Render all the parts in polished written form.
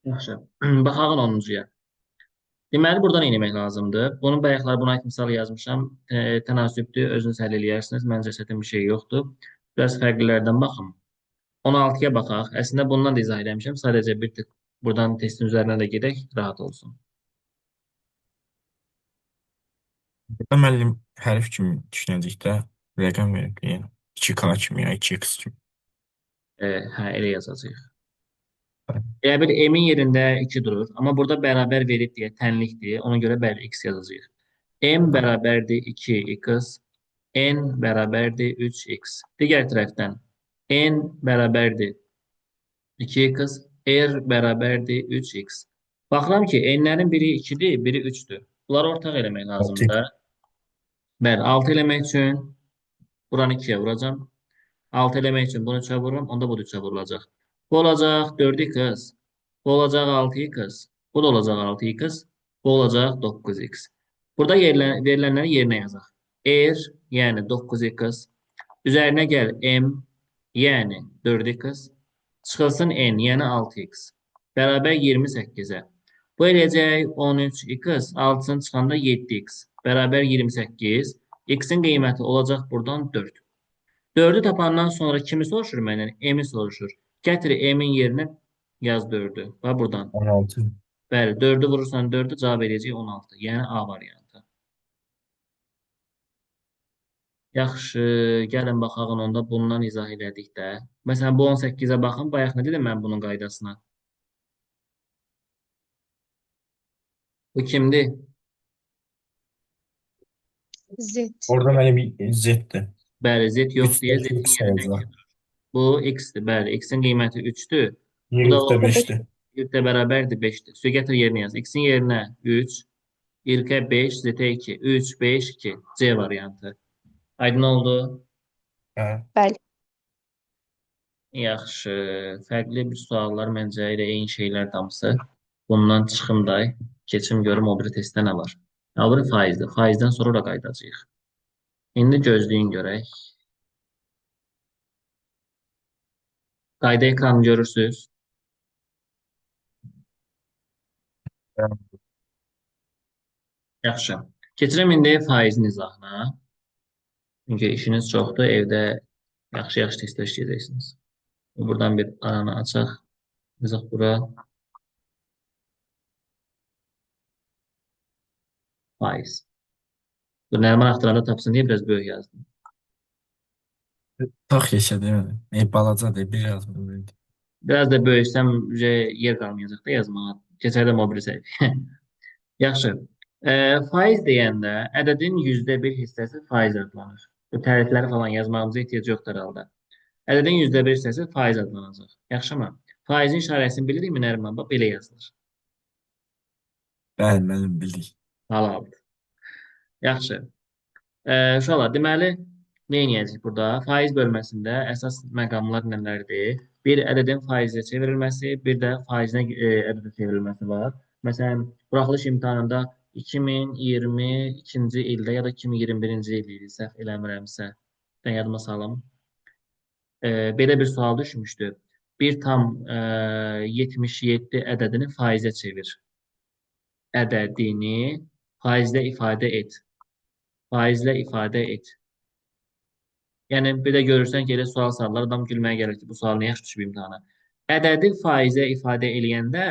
Yaxşı. Baxaq 10-cuya. Deməli, burada nə etmək lazımdır? Bunun bayaqlar buna aid misal yazmışam. Tənasübdür, özünüz həll eləyərsiniz. Məncə çətin bir şey yoxdur. Biraz fərqlilərdən baxın. 16-ya baxaq. Əslində bundan da izah eləmişəm. Sadəcə bir tık buradan testin üzərinə də gedək, rahat olsun. Burada müəllim hərf kimi düşünəcəkdə rəqəm verib, yəni 2K kimi ya 2X kimi. Hə, elə yazacağıq. Elə bir m-in yerində 2 durur. Amma burada bərabər verib deyə tənlikdir. Ona görə bəli x yazacağıq. M bərabərdir 2x, n bərabərdir 3x. Digər tərəfdən n bərabərdir 2x, r bərabərdir 3x. Baxıram ki, n-lərin biri 2-dir, biri 3-dür. Bunları ortaq eləmək 6. lazımdır. Bəli, 6 eləmək üçün buranı 2-yə vuracam. 6 eləmək üçün bunu 3-ə vururum, onda bu da 3-ə vurulacaq. Bu olacaq 4x, bu olacaq 6x, bu da olacaq 6x, bu olacaq 9x. Burada verilənləri yerinə yazaq. R, yəni 9x, üzərinə gəl M, yəni 4x, çıxılsın N, yəni 6x, bərabər 28-ə. Bu eləyəcək 13x, 6-sını çıxanda 7x, bərabər 28, x-in qiyməti olacaq buradan 4. 4'ü tapandan sonra kimi soruşur məndən? M-i soruşur. Gətir M-in yerinə yaz 4'ü. Və buradan. 16. Bəli, 4'ü vurursan 4'ü cavab edəcək 16. Yəni A variantı. Yaxşı, gəlin baxaq onda bundan izah elədik də. Məsələn, bu 18-ə baxın. Bayaq nə dedim mən bunun qaydasına? Bu kimdir? Z. Orada müəllim Z-dir. Bəli, Z yox 3 deyə də Z-in X yerinə olacaq. 2 durur. Bu X-dir. Bəli, X-in qiyməti 3'dür. Bu da Y-də 5-dir. y də bərabərdir 5'dir. Su gətir yerinə yaz. X-in yerinə 3, y-ə 5, z-ə 2. 3, 5, 2. C variantı. Aydın oldu. Hə. Bəli. Yaxşı. Fərqli bir suallar məncə elə eyni şeylər damısı. Bundan çıxım da keçim görüm o biri testdə nə var. O biri faizdir. Faizdən sonra da qayıdacağıq. İndi gözləyin görək. Qayda ekranı görürsüz. Yaxşı. Keçirəm indi faizin izahına. Çünki işiniz çoxdur. Evdə yaxşı-yaxşı testlər işləyəcəksiniz. Buradan bir aranı açaq. Yazaq bura. Faiz. Bu Nəriman axtaranda tapsın deyə biraz böyük yazdım. Tax yaşadı yəni. Balacadır, bir yazmır. Biraz da böyüsəm yer qalmayacaq da yazmağa. Keçərdim o biri səhifəyə. Yaxşı. Faiz deyəndə ədədin %1 hissəsi faiz adlanır. Bu tərifləri falan yazmağımıza ehtiyac yoxdur herhalde. Ədədin %1 hissəsi faiz adlanacaq. Yaxşımı? Faizin işarəsini bilirikmi Nəriman? Bax, belə yazılır. Bəli, müəllim bildik. Halaldır. Yaxşı. Uşaqlar, deməli, nə edəcəyik burada? Faiz bölməsində əsas məqamlar nələrdir? Bir, ədədin faizə çevrilməsi, bir də faizinə ədədə çevrilməsi var. Məsələn, buraxılış imtahanında 2022-ci ildə ya da 2021-ci il idi, səhv eləmirəmsə, dən yadıma salım. Belə bir sual düşmüşdü. 1,77 ədədini faizə çevir. Ədədini faizlə ifadə et. Faizlə ifadə et. Yəni, bir də görürsən ki, elə sual salırlar, adam gülməyə gəlir ki, bu sual nə yaxşı düşüb imtahana. Ədədi faizə ifadə eləyəndə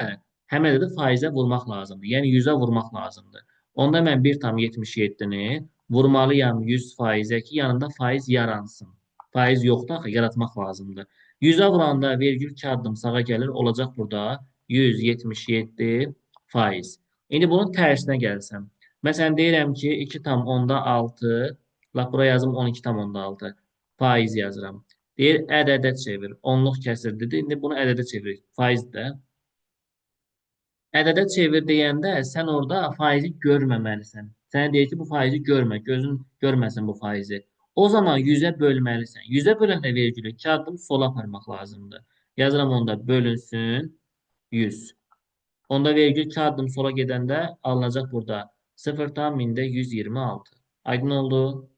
həm ədədi faizə vurmaq lazımdır. Yəni, 100-ə vurmaq lazımdır. Onda mən 1,77-ni vurmalıyam 100%-ə ki, yanında faiz yaransın. Faiz yoxdur axı, yaratmaq lazımdır. 100-ə vuranda vergül 2 addım sağa gəlir, olacaq burada 177 faiz. İndi bunun tərsinə gəlsəm. Məsələn, deyirəm ki, 2,6, lap buraya yazım 12,6 faiz yazıram. Deyir, ədədə çevir. Onluq kəsirdir. İndi bunu ədədə çevir. Faiz də. Ədədə çevir deyəndə sən orada faizi görməməlisən. Sənə deyir ki, bu faizi görmə. Gözün görməsin bu faizi. O zaman 100-ə bölməlisən. 100-ə böləndə vergülü 2 addım sola aparmaq lazımdır. Yazıram onda bölünsün 100. Onda vergül 2 addım sola gedəndə alınacaq burada 0,126. Aydın oldu.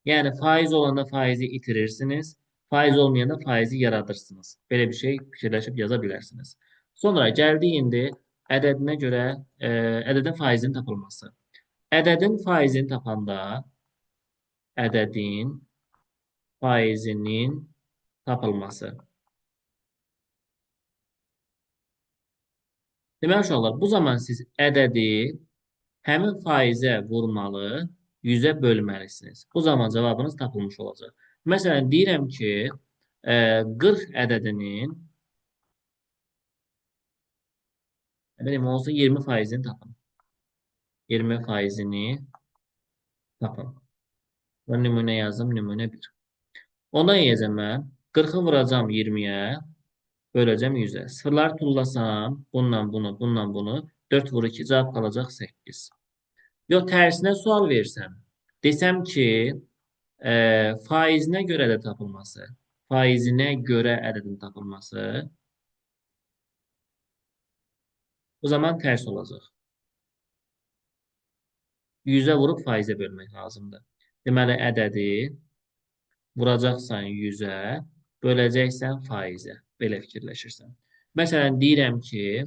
Yəni faiz olanda faizi itirirsiniz, faiz olmayanda faizi yaradırsınız. Belə bir şey fikirləşib yaza bilərsiniz. Sonra gəldi indi ədədinə görə ədədin faizinin tapılması. Ədədin faizini tapanda ədədin faizinin tapılması. Deməli uşaqlar, bu zaman siz ədədi həmin faizə vurmalı, 100-ə bölməlisiniz. Bu zaman cavabınız tapılmış olacaq. Məsələn, deyirəm ki, 40 ədədinin nə bilim, olsun 20 faizini tapın. 20 faizini tapın. Və nümunə yazdım, nümunə 1. Ona yiyəcəm mən. 40-ı vuracam 20-yə, böləcəm 100-ə. Sıfırları tullasam, bununla bunu, 4 vur 2, cavab qalacaq 8. Yox, tərsinə sual versəm, desəm ki, faizinə görə də tapılması, faizinə görə ədədin tapılması, o zaman tərs olacaq. 100-ə vurub faizə bölmək lazımdır. Deməli, ədədi vuracaqsan 100-ə, böləcəksən faizə. Belə fikirləşirsən. Məsələn, deyirəm ki,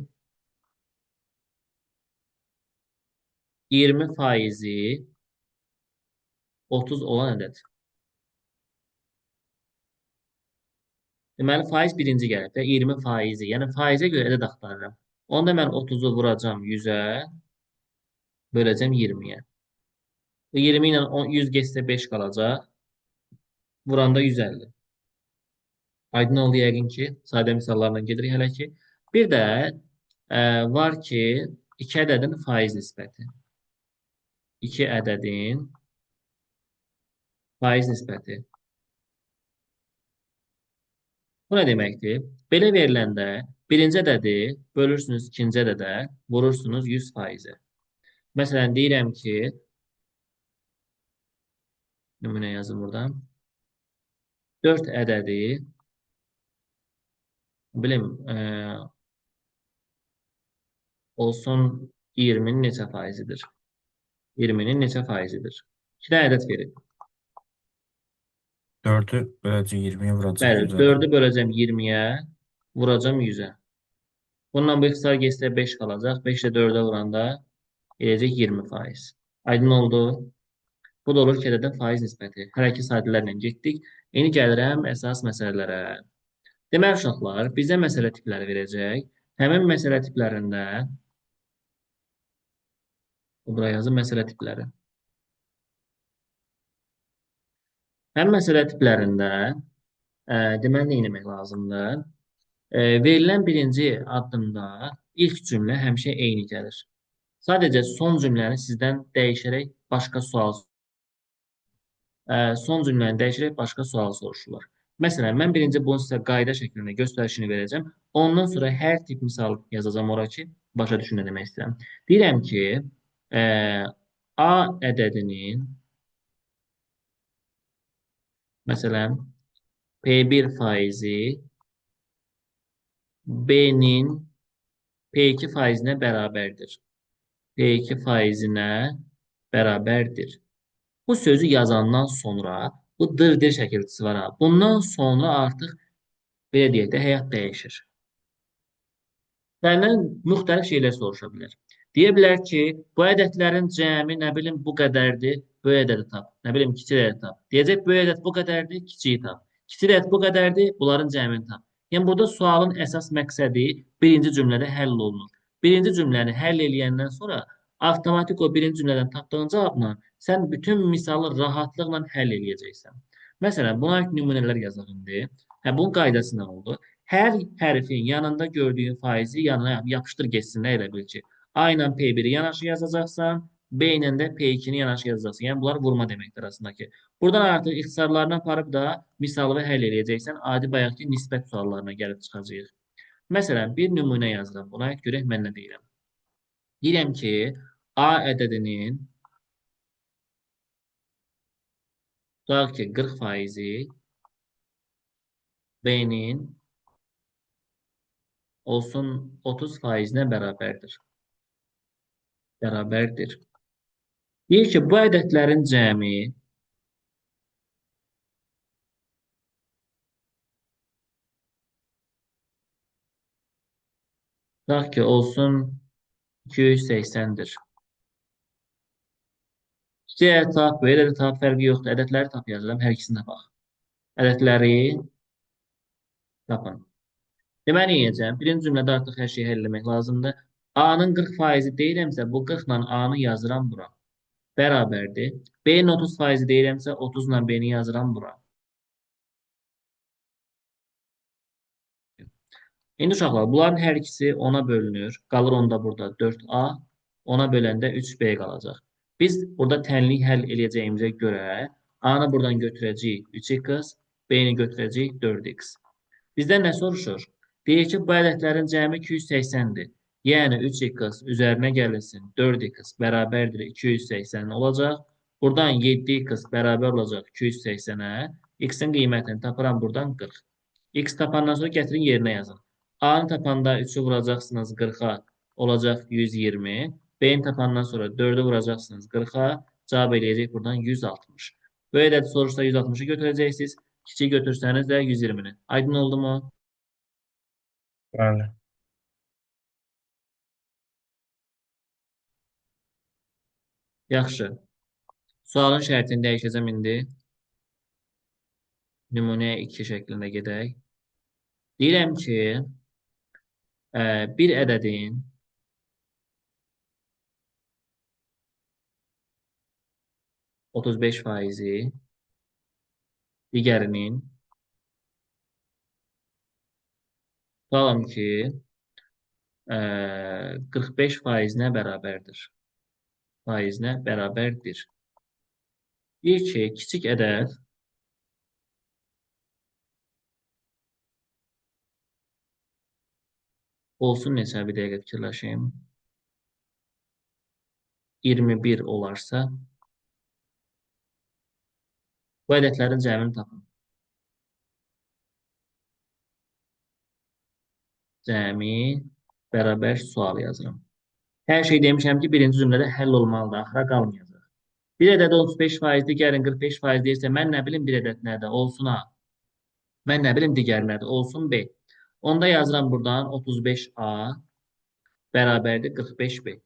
20 faizi 30 olan ədəd. Deməli, faiz birinci gəlir də 20 faizi. Yəni, faizə görə ədəd axtarıram. Onda mən 30-u vuracam 100-ə, böləcəm 20-yə. 20 ilə 100 geçsə 5 qalacaq. Vuranda 150. Aydın oldu yəqin ki, sadə misallarla gedirik hələ ki. Bir də var ki, 2 ədədin faiz nisbəti. 2 ədədin faiz nisbəti. Bu nə deməkdir? Belə veriləndə birinci ədədi bölürsünüz ikinci ədədə, vurursunuz 100 faizə. Məsələn, deyirəm ki, nümunə yazım buradan. 4 ədədi bilim, olsun 20-nin neçə faizidir? 20-nin neçə faizidir? 2 dənə ədəd verir. 4'ü böləcək 20'ye vuracaq Bəli, 100'ə. 4-ü böləcəm 20-yə, vuracam 100-ə. Bundan bu ixtisar geçsə 5 qalacaq. 5 ilə 4-ə vuranda eləcək 20 faiz. Aydın oldu. Bu da olur ki, ədədin faiz nisbəti. Hələ ki, sadələrlə getdik. İndi gəlirəm əsas məsələlərə. Deməli, uşaqlar, bizə məsələ tipləri verəcək. Həmin məsələ tiplərində, buraya yazın məsələ tipləri. Həmin məsələ tiplərində deməli, nə etmək lazımdır? Verilən birinci addımda ilk cümlə həmişə eyni gəlir. Sadəcə son cümləni sizdən dəyişərək başqa sual soruşurlar. Məsələn, mən birinci bunu sizə qayda şəklində göstərişini verəcəm. Ondan sonra hər tip misal yazacağam ora ki, başa düşün nə demək istəyirəm. Deyirəm ki, A ədədinin məsələn P1 faizi B-nin P2 faizinə bərabərdir. P2 faizinə bərabərdir. Bu sözü yazandan sonra bu dırdır şəkilçisi var. Bundan sonra artıq belə deyək də həyat dəyişir. Səndən müxtəlif şeylər soruşa bilər. Deyə bilər ki, bu ədədlərin cəmi nə bilim bu qədərdir, böyük ədədi tap. Nə bilim kiçik ədədi tap. Deyəcək böyük ədəd bu qədərdir, kiçiyi tap. Kiçik ədəd bu qədərdir, bunların cəmini tap. Yəni burada sualın əsas məqsədi birinci cümlədə həll olunur. Birinci cümləni həll eləyəndən sonra avtomatik o birinci cümlədən tapdığın cavabla sən bütün misalı rahatlıqla həll eləyəcəksən. Məsələn, buna aid nümunələr yazaq indi. Bunun qaydası nə oldu? Hər hərfin yanında gördüyün faizi yanına yapışdır geçsin. Nə elə bil ki, A ilə P1-i yanaşı yazacaqsan, B ilə də P2-ni yanaşı yazacaqsan. Yəni, bunlar vurma deməkdir arasındakı. Buradan artıq ixtisarlarını aparıb da misalı həll eləyəcəksən. Adi bayaqki nisbət suallarına gəlib çıxacaq. Məsələn, bir nümunə yazıram. Buna aid görək mən nə deyirəm. Deyirəm ki, A ədədinin tutaq ki, 40 faizi B-nin olsun 30 faizinə bərabərdir. Bərabərdir. Deyir ki, bu ədədlərin cəmi Tutaq ki, olsun 280-dir. İki ədəd tap, bu ədəd tap fərqi yoxdur. Ədədləri tap yazıram, hər ikisini də bax. Ədədləri tapın. Deməli, yiyəcəm. Birinci cümlədə artıq hər şeyi həll etmək lazımdır. A-nın 40% deyirəmsə, bu 40 ilə A-nı yazıram bura. Bərabərdir. B-nin 30% deyirəmsə, 30 ilə B-ni yazıram bura. İndi uşaqlar, bunların hər ikisi 10-a bölünür. Qalır onda burada 4A. 10-a böləndə 3B qalacaq. Biz burada tənlik həll eləyəcəyimizə görə A-nı buradan götürəcəyik 3x, B-ni götürəcəyik 4x. Bizdən nə soruşur? Deyir ki, bu ədədlərin cəmi 280-dir. Yəni 3x üzərinə gəlirsin 4x bərabərdir 280 olacaq. Buradan 7x bərabər olacaq 280-ə. X-in qiymətini tapıram buradan 40. X tapandan sonra gətirin yerinə yazın. A-nı tapanda 3'ü vuracaqsınız 40'a olacaq 120. B-ni tapandan sonra 4'ü vuracaqsınız 40'a cavab eləyəcək buradan 160. Bu ədədi soruşsa 160'ı götürəcəksiniz. Kiçik götürsəniz də 120'ni. Aydın oldu mu? Bəli. Yaxşı. Sualın şərtini dəyişəcəm indi. Nümunəyə 2 şəklində gedək. Deyirəm ki, bir ədədin 35%-i digərinin tutalım ki 45%-nə bərabərdir. Faizinə bərabərdir. Deyir ki, kiçik ədəd olsun neçə, bir dəqiqə fikirləşim. 21 olarsa bu ədədlərin cəmini tapın. Cəmi bərabər sual yazıram. Hər şey demişəm ki, birinci cümlədə həll olmalıdır, axıra qalmayacaq. Bir ədəd 35%, digərin 45% deyirsə, mən nə bilim bir ədəd nədir? Olsun A. Mən nə bilim digər nədir? Olsun B. Onda yazıram buradan 35A bərabərdir 45B.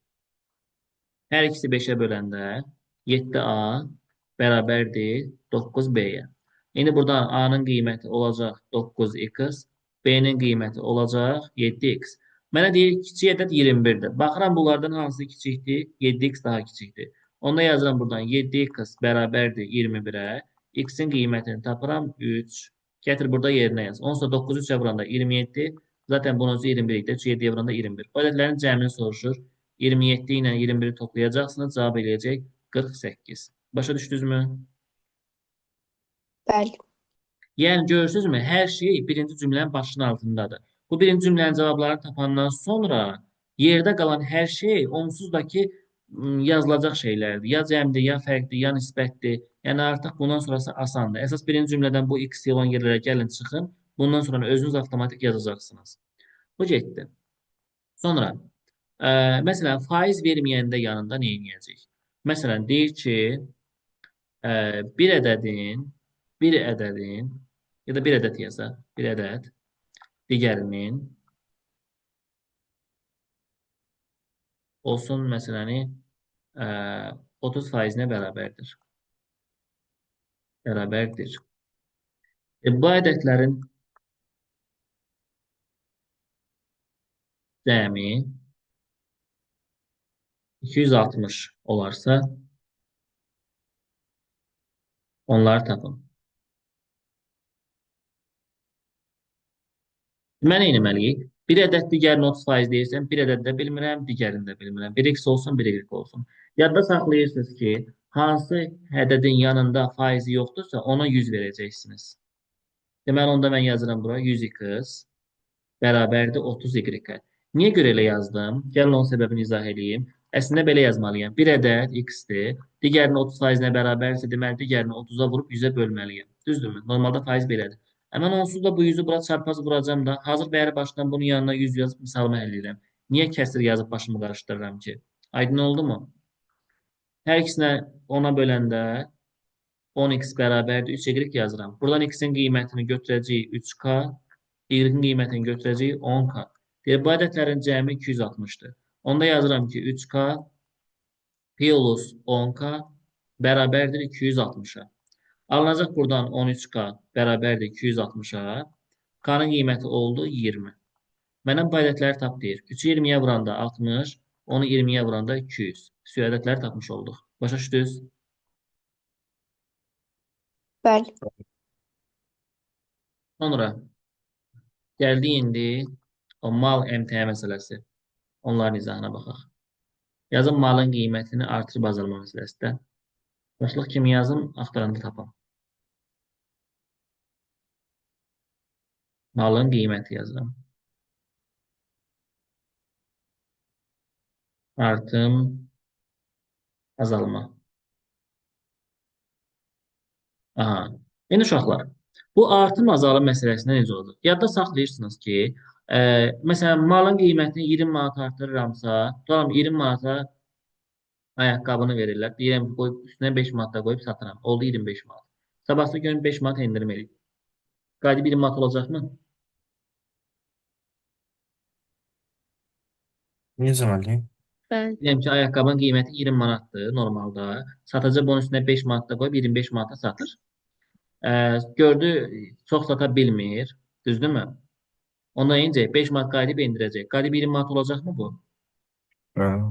Hər ikisi 5'ə böləndə 7A bərabərdir 9B-yə. İndi buradan A-nın qiyməti olacaq 9x, B-nin qiyməti olacaq 7x. Mənə deyir kiçik ədəd 21-dir. Baxıram bunlardan hansı kiçikdir? 7x daha kiçikdir. Onda yazıram buradan 7x bərabərdir 21-ə. X-in qiymətini tapıram 3. Gətir burada yerinə yaz. Onsa 9 3-ə vuranda 27. Zaten bunun 21 idi. 7-yə vuranda 21. Bu ədədlərin cəmini soruşur. 27 ilə 21'i toplayacaqsınız. Cavab eləyəcək 48. Başa düşdünüzmü? Bəli. Yəni görürsünüzmü? Hər şey birinci cümlənin başının altındadır. Bu birinci cümlənin cavablarını tapandan sonra yerdə qalan hər şey onsuz da ki yazılacaq şeylərdir. Ya cəmdir, ya fərqdir, ya nisbətdir. Yəni artıq bundan sonrası asandır. Əsas birinci cümlədən bu x olan yerlərə gəlin çıxın. Bundan sonra özünüz avtomatik yazacaqsınız. Bu getdi. Sonra məsələn faiz verməyəndə yanında nə edəcək? Məsələn deyir ki, bir ədədin ya da bir ədəd yazaq, bir ədəd digərinin olsun məsələni 30%-nə bərabərdir. Bərabərdir. Bu ədədlərin cəmi 260 olarsa onları tapın. Mən nə etməliyik? Bir ədəd digərini 30% deyirsəm, bir ədəd də bilmirəm, digərini də bilmirəm. 1x olsun, 1y olsun. Yadda saxlayırsınız ki, hansı ədədin yanında faizi yoxdursa, ona 100 verəcəksiniz. Deməli, onda mən yazıram bura 100x bərabərdir 30y. Niyə görə elə yazdım? Gəlin onun səbəbini izah edeyim. Əslində belə yazmalıyam. Bir ədəd x-dir. Digərinin 30%-nə bərabərsə, deməli, digərini 30-a vurub 100-ə bölməliyəm. Düzdürmü? Normalda faiz belədir. Həmən onsuz da bu 100-ü bura çarpaz vuracam da. Hazır bəyər başdan bunun yanına 100 yazıb misalımı həll edirəm. Niyə kəsr yazıb başımı qarışdırıram ki? Aydın oldu mu? Hər ikisinə 10-a böləndə 10x bərabərdir 3y yazıram. Buradan x-in qiymətini götürəcəyik 3k, y-in qiymətini götürəcəyik 10k. Deyir, bu ədədlərin cəmi 260-dır. Onda yazıram ki, 3K plus 10K bərabərdir 260-a. Alınacaq buradan 13K bərabərdir 260-a. K-nın qiyməti oldu 20. Mənə bu ədədləri tap deyir. 3-ü 20-yə vuranda 60, onu 20-yə vuranda 200. Üstü ədədləri tapmış olduq. Başa düşdünüz? Bəli. Sonra gəldi indi o mal əmtəə məsələsi. Onların izahına baxaq. Yazın malın qiymətini artırıb azalma məsələsi də. Başlıq kimi yazım, axtaranda tapam. Malın qiyməti yazıram. Artım, azalma. Aha. Yəni uşaqlar, bu artım azalım məsələsində necə olacaq? Yadda saxlayırsınız ki, məsələn, malın qiymətini 20 manat artırıramsa, tutalım 20 manata ayaqqabını verirlər. Deyirəm ki, qoyub üstünə 5 manat da qoyub satıram. Oldu 25 manat. Sabahsı gün 5 manat endirim eləyib. Qayıdıb 20 manat olacaqmı? Necə müəllim? Bəli. Deyirəm ki, ayaqqabının qiyməti 20 manatdır normalda. Satıcı bunun üstünə 5 manat da qoyub 25 manata satır. Gördü, çox sata bilmir. Düzdürmü? Ondan öncə 5 manat qayıdıb endirəcək. Qayıdıb 20 manat olacaqmı bu? Bəli.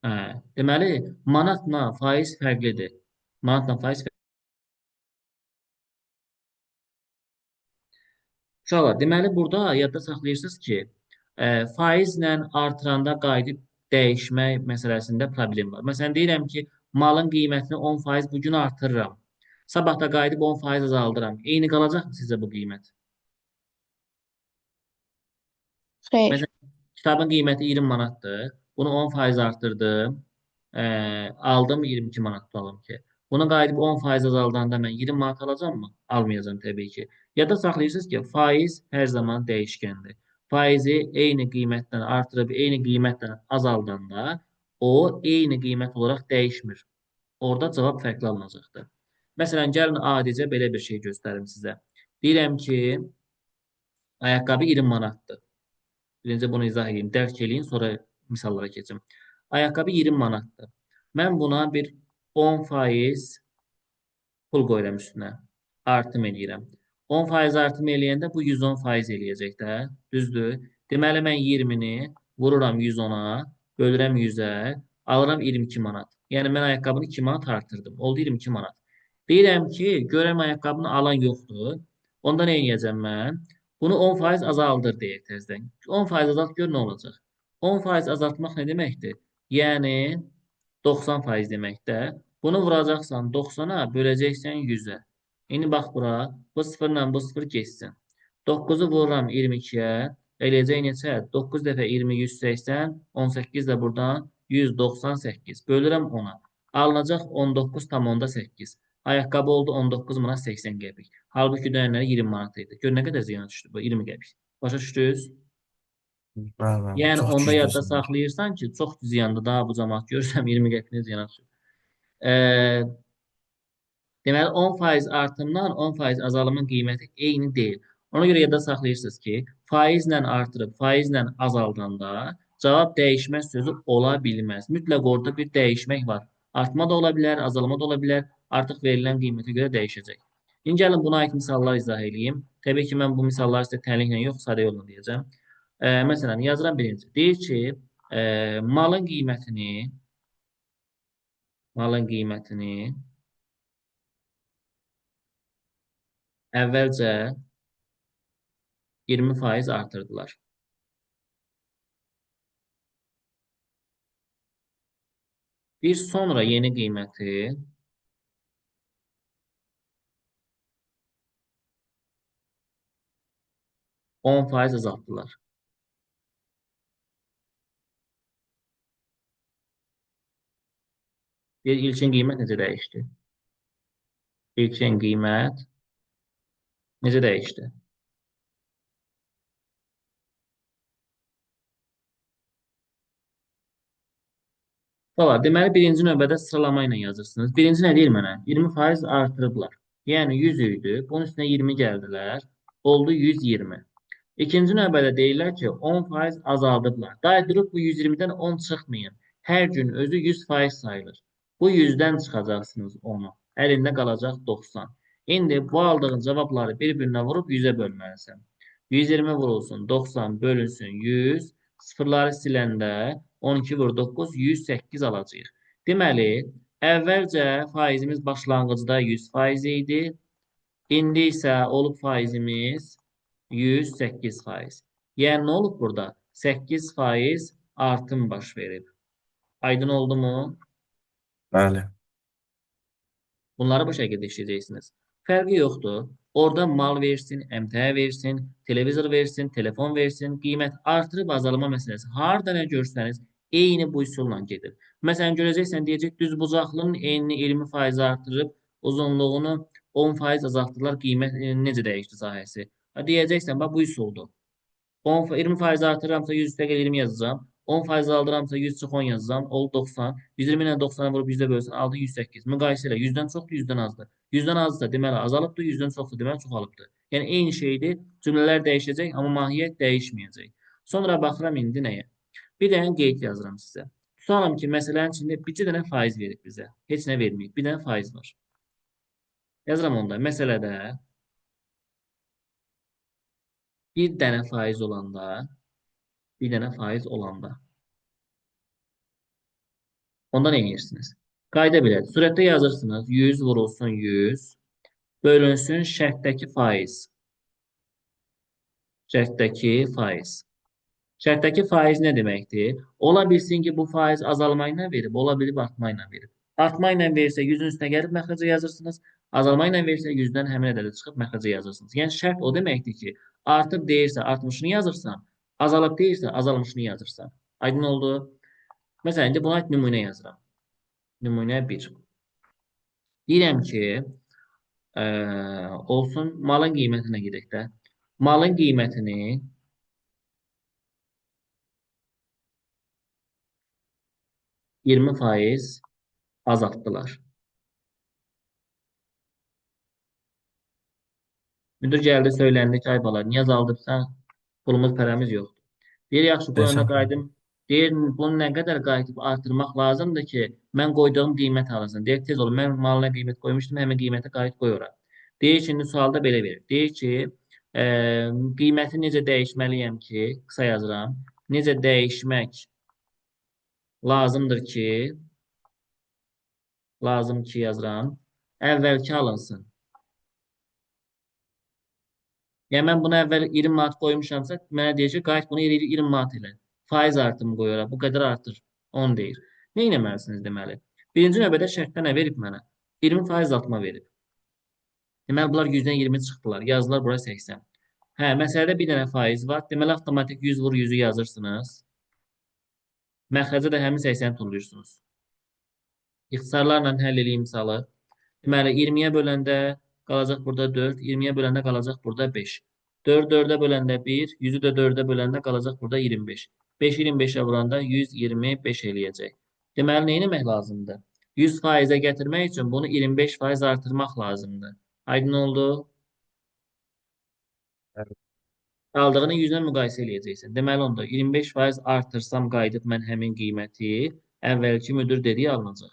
Hə. Deməli, manatla faiz fərqlidir. Manatla faiz fərqlidir. Uşaqlar, deməli burada yadda saxlayırsınız ki, faizlə artıranda qayıdıb dəyişmək məsələsində problem var. Məsələn, deyirəm ki, malın qiymətini 10% bugün artırıram. Sabah da qayıdıb 10% azaldıram. Eyni qalacaqmı sizə bu qiymət? Xeyr. Məsələn, kitabın qiyməti 20 manatdır. Bunu 10% artırdım. Aldım 22 manat tutalım ki. Bunu qayıdıb 10% azaldanda mən 20 manat alacağam mı? Almayacağım təbii ki. Yadda saxlayırsınız ki, faiz hər zaman dəyişkəndir. Faizi eyni qiymətdən artırıb, eyni qiymətdən azaldanda o eyni qiymət olaraq dəyişmir. Orada cavab fərqli alınacaqdır. Məsələn, gəlin adicə belə bir şey göstərim sizə. Deyirəm ki, ayaqqabı 20 manatdır. Birinci bunu izah edeyim, dərk eləyin, sonra misallara keçim. Ayaqqabı 20 manatdır. Mən buna bir 10% pul qoyuram üstünə. Artım eləyirəm. 10% artım eləyəndə bu 110% eləyəcək də. Düzdür? Deməli, mən 20-ni vururam 110-a, bölürəm 100-ə, alıram 22 manat. Yəni, mən ayaqqabını 2 manat artırdım. Oldu 22 manat. Deyirəm ki, görəm ayaqqabını alan yoxdur. Onda nə edəcəm mən? Bunu 10% azaldır deyək təzədən. 10% azalt gör nə olacaq. 10% azaltmaq nə deməkdir? Yəni 90% deməkdir. Bunu vuracaqsan 90-a, böləcəksən 100-ə. İndi bax bura, bu sıfırla bu sıfır geçsin. 9-u vururam 22-yə, eləyəcək neçə? 9 dəfə 20, 180, 18 də buradan 198. Bölürəm 10-a. Alınacaq 19,8. Ayaqqabı oldu 19 manat 80 qəpik. Halbuki dönənləri 20 manat idi. Gör nə qədər ziyana düşdü bu 20 qəpik. Başa düşdünüz? Bəli. Yəni Çox onda yadda güclüsünüz. saxlayırsan ki, çox ziyandır daha bu cəmaət görürsəm 20 qəpiyinə ziyana düşür. Deməli 10% artımdan 10% azalımın qiyməti eyni deyil. Ona görə yadda saxlayırsınız ki, faizlə artırıb, faizlə azaldanda cavab dəyişmə sözü ola bilməz. Mütləq orada bir dəyişmək var. Artma da ola bilər, azalma da ola bilər. Artıq verilən qiymətə görə dəyişəcək. İndi gəlin buna aid misallar izah edeyim. Təbii ki, mən bu misalları sizə təliqlə yox, sadə yolla deyəcəm. Məsələn, yazıram birinci. Deyir ki, malın qiymətini əvvəlcə 20% artırdılar. Bir sonra yeni qiyməti 10% azaltdılar. Bir ilkin qiymət necə dəyişdi? İlkin qiymət necə dəyişdi? Valla, deməli birinci növbədə sıralama ilə yazırsınız. Birinci nə deyir mənə? 20% artırıblar. Yəni 100 idi. Bunun üstünə 20 gəldilər. Oldu 120. İkinci növbədə deyirlər ki, 10% azaldıblar. Day durub bu 120-dən 10 çıxmayın. Hər gün özü 100% sayılır. Bu 100-dən çıxacaqsınız 10-u. Əlində qalacaq 90. İndi bu aldığın cavabları bir-birinə vurub 100-ə bölməlisən. 120 vurulsun 90 bölünsün 100. Sıfırları siləndə 12 vur 9 108 alacağıq. Deməli, əvvəlcə faizimiz başlanğıcda 100% idi. İndi isə olub faizimiz 108%. Yəni nə olub burada? 8% artım baş verib. Aydın oldu mu? Bəli. Bunları bu şəkildə işləyəcəksiniz. Fərqi yoxdur. Orada mal versin, əmtəə versin, televizor versin, telefon versin, qiymət artırıb azalma məsələsi. Harda nə görsəniz, eyni bu üsulla gedir. Məsələn, görəcəksən, deyəcək, düzbucaqlının enini 20% artırıb, uzunluğunu 10% azaltdılar, qiymət necə dəyişdi sahəsi? Deyəcəksən, bax bu üsuldur. 10, 20% artırıramsa 100 üstə 20 yazacağım. 10% aldıramsa 100 çıx 10 yazacağım. Oldu 90. 120 ilə 90'ı vurub 100-ə bölsən aldı 108. Müqayisə elə. 100-dən çoxdur, 100-dən azdır. 100-dən azsa deməli azalıbdır, 100-dən çoxdur deməli çoxalıbdır. Yəni eyni şeydir. Cümlələr dəyişəcək, amma mahiyyət dəyişməyəcək. Sonra baxıram indi nəyə? Bir dənə qeyd yazıram sizə. Tutalım ki, məsələnin içində bir dənə faiz verib bizə. Heç nə verməyib. Bir dənə faiz var. Yazıram onda. Məsələdə bir dənə faiz olanda bir dənə faiz olanda. Onda nə edirsiniz? Qayda belədir. Surətdə yazırsınız. 100 vurulsun 100. Bölünsün şərtdəki faiz. Şərtdəki faiz. Şərtdəki faiz nə deməkdir? Ola bilsin ki, bu faiz azalma ilə verib, ola bilib artma ilə verib. Artma ilə verirsə 100-ün üstünə gəlib məxrəcə yazırsınız. Azalma ilə verirsə 100-dən həmin ədədə çıxıb məxrəcə yazırsınız. Yəni şərt o deməkdir ki, artıb deyirsə artmışını yazırsan, azalıb deyirsə azalmışını yazırsan. Aydın oldu? Məsələn, indi buna nümunə yazıram. Nümunə 1. Deyirəm ki, olsun malın qiymətinə gedək də. Malın qiymətini 20% azaltdılar. Müdür gəldi, söyləndi ki, ay bala, niyə azaldıbsan? Pulumuz, pərəmiz yoxdur. Deyir, yaxşı, bu önə Desəm. qayıdım. Deyir, bunu nə qədər qayıdıb artırmaq lazımdır ki, mən qoyduğum qiymət alınsın. Deyir, tez ol, mən malına qiymət qoymuşdum, həmin qiymətə qayıt qoy ora. Deyir ki, indi sualda belə verir. Deyir ki, qiyməti necə dəyişməliyəm ki, qısa yazıram. Necə dəyişmək lazım ki yazıram. Əvvəlki alınsın. Yəni mən buna əvvəl 20 manat qoymuşamsa, mənə deyəcək, qayıt bunu 20 manat elə. Faiz artımı qoyuram, bu qədər artır. 10 deyir. Nə etməlisiniz deməli? Birinci növbədə şərtdə nə verib mənə? 20% azaltma verib. Deməli, bunlar 100-dən 20 çıxdılar. Yazdılar bura 80. Hə, məsələdə bir dənə faiz var. Deməli, avtomatik 100 vur 100-ü yazırsınız. Məxrəcə də həmin 80 tullayırsınız. İxtisarlarla həll edeyim misalı. Deməli, 20-yə böləndə qalacaq burada 4, 20-yə böləndə qalacaq burada 5. 4 4-ə böləndə 1, 100-ü də 4-ə böləndə qalacaq burada 25. 5 25-ə vuranda 125 eləyəcək. Deməli, nə etmək lazımdır? 100%-ə gətirmək üçün bunu 25% artırmaq lazımdır. Aydın oldu? Aldığını 100-lə müqayisə eləyəcəksən. Deməli, onda 25% artırsam qayıdıb mən həmin qiyməti əvvəlki müdür dediyi alınacaq.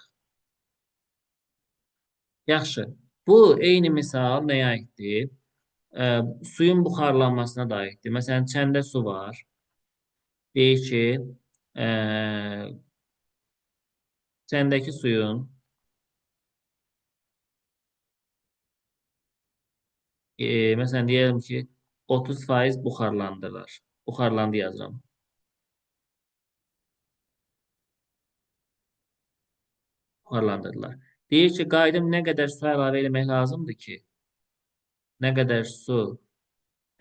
Yaxşı. Bu eyni misal nəyə aiddir? Suyun buxarlanmasına da aiddir. Məsələn, çəndə su var. Deyir ki, çəndəki suyun məsələn, deyəlim ki, 30% buxarlandırılır. Buxarlandı yazıram. Buxarlandırdılar. Deyir ki, qayıdım nə qədər su əlavə etmək lazımdır ki, nə qədər su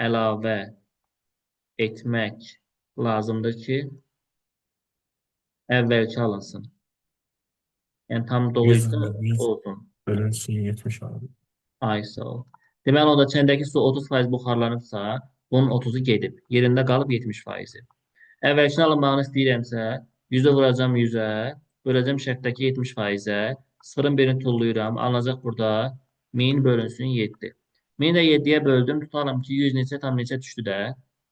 əlavə etmək lazımdır ki, əvvəlki alınsın. Yəni, tam doluysa 100 olsun. bölünsün 70 abi. Ay, sağ ol. Deməli, onda çəndəki su 30% buxarlanıbsa, bunun 30-u gedib. Yerində qalıb 70%-i. Əvvəlkini alınmağını istəyirəmsə, 100-ə vuracam 100-ə, böləcəm şərtdəki 70%-ə, sıfırın birini tullayıram, alınacaq burada 1000 bölünsün 7. 1000-i də 7-yə böldüm, tutalım ki, 100 neçə, tam neçə düşdü də?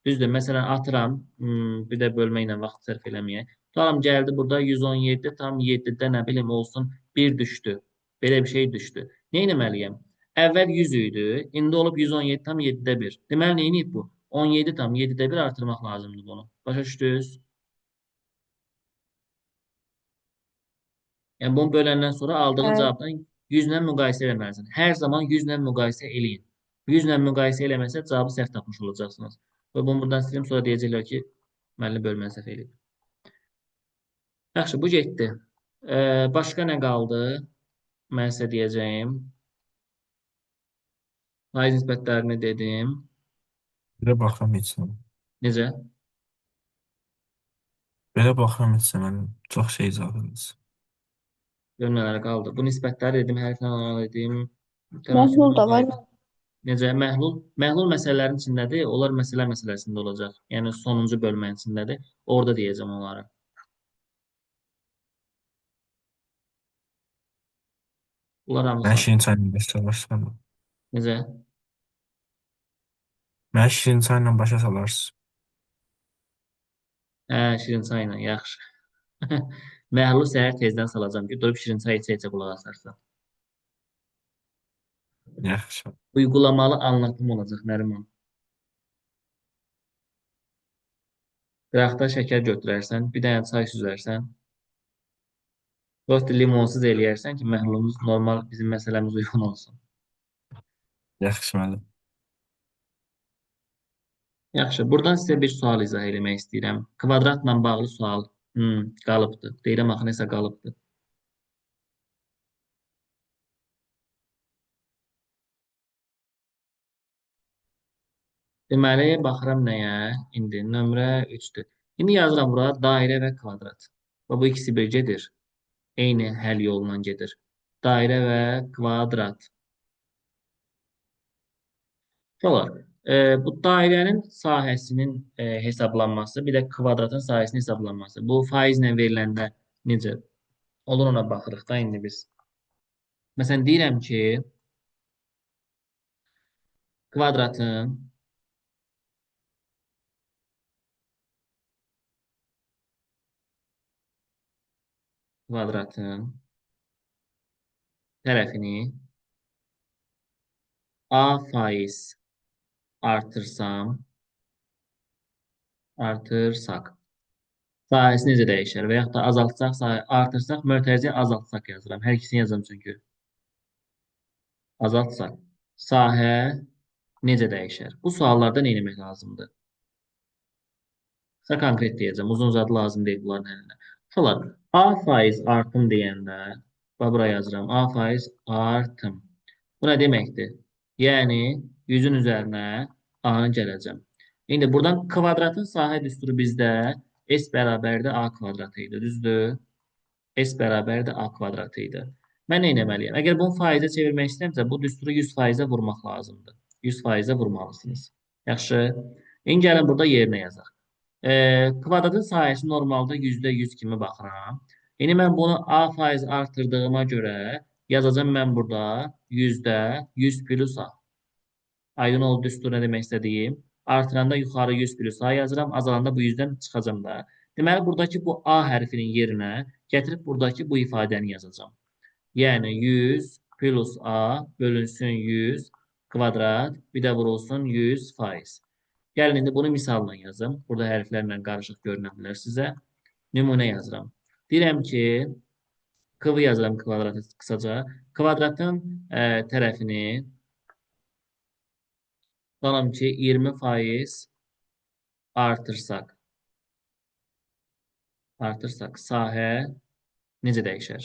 Düzdür. Məsələn, atıram, bir də bölmə ilə vaxt sərf eləməyək. Tutalım, gəldi burada 117 tam 7-də nə bilim olsun, 1 düşdü. Belə bir şey düşdü. Nə etməliyəm? Əvvəl 100 idi, indi olub 117 tam 7-də 1. Deməli, nə edib bu? 17 tam 7-də 1 artırmaq lazımdır bunu. Başa düşdünüz? Yəni bunu böləndən sonra aldığın Bəli. cavabdan 100 ilə müqayisə etməlisən. Hər zaman 100 ilə müqayisə eləyin. 100 ilə müqayisə eləməsə cavabı səhv tapmış olacaqsınız. Və bunu buradan silim, sonra deyəcəklər ki, müəllim bölməni səhv eləyib. Yaxşı, bu getdi. Başqa nə qaldı? Mən sizə deyəcəyim. Faiz nisbətlərini dedim. Belə baxıram heç nə. Necə? Belə baxıram heç nə. Müəllim çox şey izah Bölmələri qaldı. Bu nisbətləri dedim, hərflə analiz dedim. Məhlul da var. Necə? Məhlul. Məhlul məsələlərin içindədir. Onlar məsələ məsələsində olacaq. Yəni sonuncu bölmənin içindədir. Orada deyəcəm onları. Bunlar Mən hamısı. şirin çayla başa salarsam. Necə? Mən şirin çayla başa salarsın. Hə, şirin çayla, yaxşı. Məhlul səhər tezdən salacağım ki, durub şirin çay içə-içə qulaq asarsan. Yaxşı. Uygulamalı anlatım olacaq, Nəriman. Qıraqda şəkər götürərsən, bir dənə çay süzərsən, yoxsa limonsuz eləyərsən ki, məhlulumuz normal bizim məsələmiz uyğun olsun. Yaxşı müəllim. Yaxşı, buradan sizə bir sual izah eləmək istəyirəm. Kvadratla bağlı sual qalıbdır. Deyirəm, axı nəsə qalıbdır. Deməli, baxıram nəyə? İndi nömrə 3-dür. İndi yazıram bura dairə və kvadrat. Və bu ikisi bir gedir. Eyni həll yolundan gedir. Dairə və kvadrat. Olar. Bu dairənin sahəsinin hesablanması, bir də kvadratın sahəsinin hesablanması. Bu faizlə veriləndə necə olur, ona baxırıq da indi biz. Məsələn, deyirəm ki, kvadratın tərəfini A faiz artırsaq, sahəsi necə dəyişər və yaxud da azaltsaq, artırsaq, mötərizəyə azaltsaq yazıram. Hər ikisini yazım çünki. Azaltsaq, sahə necə dəyişər? Bu suallarda nə etmək lazımdır? Sizə konkret deyəcəm. Uzun uzadı lazım deyil bunların həllinə. Şolar, A faiz artım deyəndə, bura yazıram. A faiz artım. Bu nə deməkdir? Yəni, 100-ün üzərinə A-nı gələcəm. İndi buradan kvadratın sahə düsturu bizdə S bərabərdir A kvadratı idi. Düzdür? S bərabərdir A kvadratı idi. Mən nə etməliyəm? Əgər bunu faizə çevirmək istəyirəmsə, bu düsturu 100%-ə vurmaq lazımdır. 100%-ə vurmalısınız. Yaxşı. İndi gəlin burada yerinə yazaq. Kvadratın sahəsi normalda %100 kimi baxıram. İndi mən bunu A faiz artırdığıma görə yazacağım mən burada %100 plus A. Aydın oldu düstur nə demək istədiyim. Artıranda yuxarı 100 plus A yazıram. Azalanda bu 100-dən çıxacam da. Deməli, buradakı bu A hərfinin yerinə gətirib buradakı bu ifadəni yazacağım. Yəni 100 plus A bölünsün 100 kvadrat, bir də vurulsun 100 faiz. Gəlin, indi bunu misalla yazım. Burada hərflərlə qarışıq görünə bilər sizə. Nümunə yazıram. Deyirəm ki, K-ı yazıram kvadratı qısaca. Kvadratın tərəfini tutalım ki, 20% artırsaq, sahə necə dəyişər?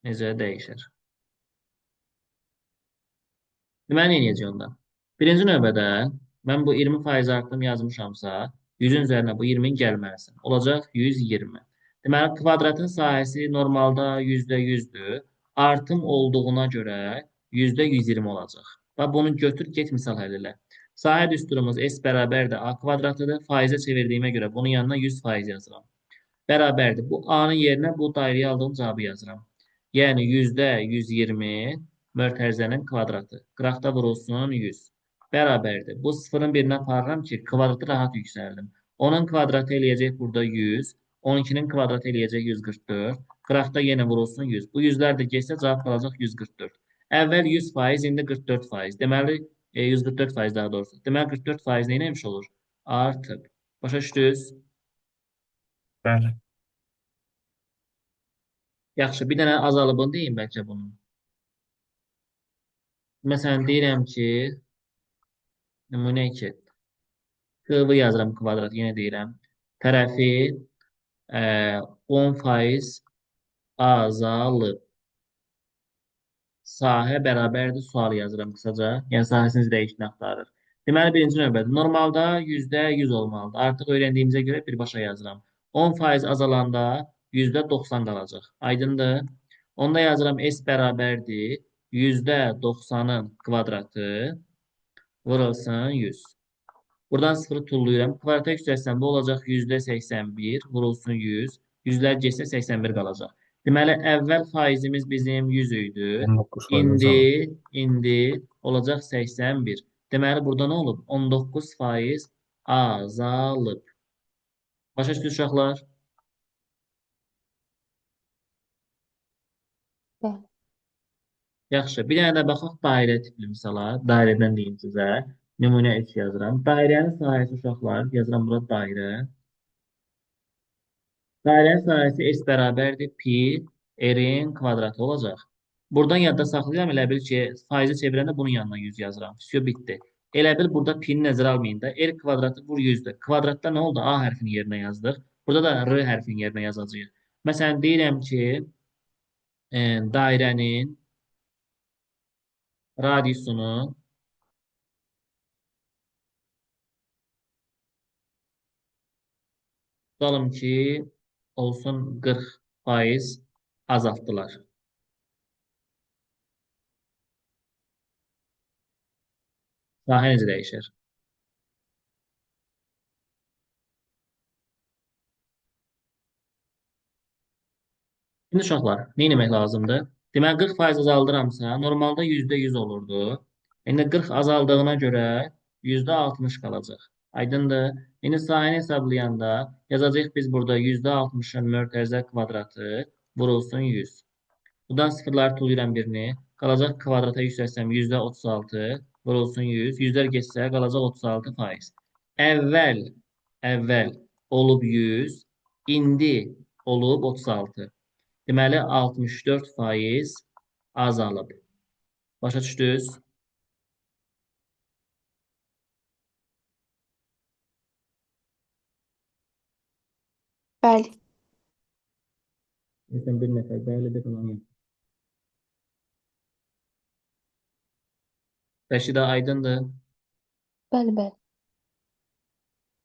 Necə dəyişər? Deməli, nə edəcək onda? Birinci növbədə mən bu 20% artım yazmışamsa, 100-ün üzərinə bu 20-nin gəlməlisin. Olacaq 120. Deməli, kvadratın sahəsi normalda %100-dür. Artım olduğuna görə %120 olacaq. Və bunu götür, get misal həll elə. Sahə düsturumuz S bərabərdir A kvadratıdır. Faizə çevirdiyimə görə bunun yanına 100% yazıram. Bərabərdir. Bu A-nın yerinə bu dairəyə aldığım cavabı yazıram. Yəni %120 mötərizənin kvadratı. Qıraqda vurulsun 100. bərabərdir. Bu sıfırın birini aparıram ki, kvadratı rahat yüksəldim. 10-un kvadratı eləyəcək burada 100. 12-nin kvadratı eləyəcək 144. Qıraqda yenə vurulsun 100. Bu 100-lər də getsə cavab qalacaq 144. Əvvəl 100%, indi 44%. Deməli, 144% daha doğrusu. Deməli, 44% neymiş olur? Artıb. Başa düşdünüz? Bəli. Yaxşı, bir dənə azalıbını deyim bəlkə bunun. Məsələn, deyirəm ki, nümunə 2. Qı yazıram kvadrat, yenə deyirəm. Tərəfi 10% azalıb. Sahə bərabərdir, sual yazıram qısaca. Yəni, sahəsiniz dəyişini axtarır. Deməli, birinci növbədə. Normalda %100 olmalıdır. Artıq öyrəndiyimizə görə birbaşa yazıram. 10% azalanda %90 qalacaq. Aydındır? Onda yazıram S bərabərdir. %90-ın kvadratı vurulsun 100. Buradan sıfırı tullayıram. Kvadrata yüksəlsəm bu olacaq %81 vurulsun 100. Yüzlər getsə 81 qalacaq. Deməli, əvvəl faizimiz bizim 100 idi. 19% azalıb. İndi olacaq 81. Deməli, burada nə olub? 19% azalıb. Başa düşdünüz uşaqlar? Bəli. Yaxşı. Bir dənə də baxaq dairə tipli misala. Dairədən deyim sizə. Nümunə 3 yazıram. Dairənin sahəsi uşaqlar. Yazıram burada dairə. Dairənin sahəsi S bərabərdir pi r-in kvadratı olacaq. Buradan yadda saxlayıram. Elə bil ki, faizi çevirəndə bunun yanına 100 yazıram. Всё, bitdi. Elə bil burada pi-ni nəzərə almayın da. R kvadratı vur 100-dür. Kvadratda nə oldu? A hərfinin yerinə yazdıq. Burada da R hərfinin yerinə yazacağıq. Məsələn, deyirəm ki, dairənin radiusunu tutalım ki, olsun 40% azaltdılar. Sahə necə dəyişir? Şimdi uşaqlar, nə etmək lazımdır? Deməli, 40% azaldıramsa, normalda %100 olurdu. İndi 40 azaldığına görə %60 qalacaq. Aydındır? İndi sahəni hesablayanda yazacağıq biz burada %60-ın mötərizə kvadratı vurulsun 100. Buradan sıfırları tuturam birini. Qalacaq kvadrata yüksəlsəm %36 vurulsun 100. Yüzlər geçsə qalacaq 36%. Əvvəl olub 100, indi olub 36. Deməli, 64% azalıb. Başa düşdünüz? Bəli. Məsələn, bir nəfər bəli də falan yapır. Rəşidə aydındır. Bəli, bəli.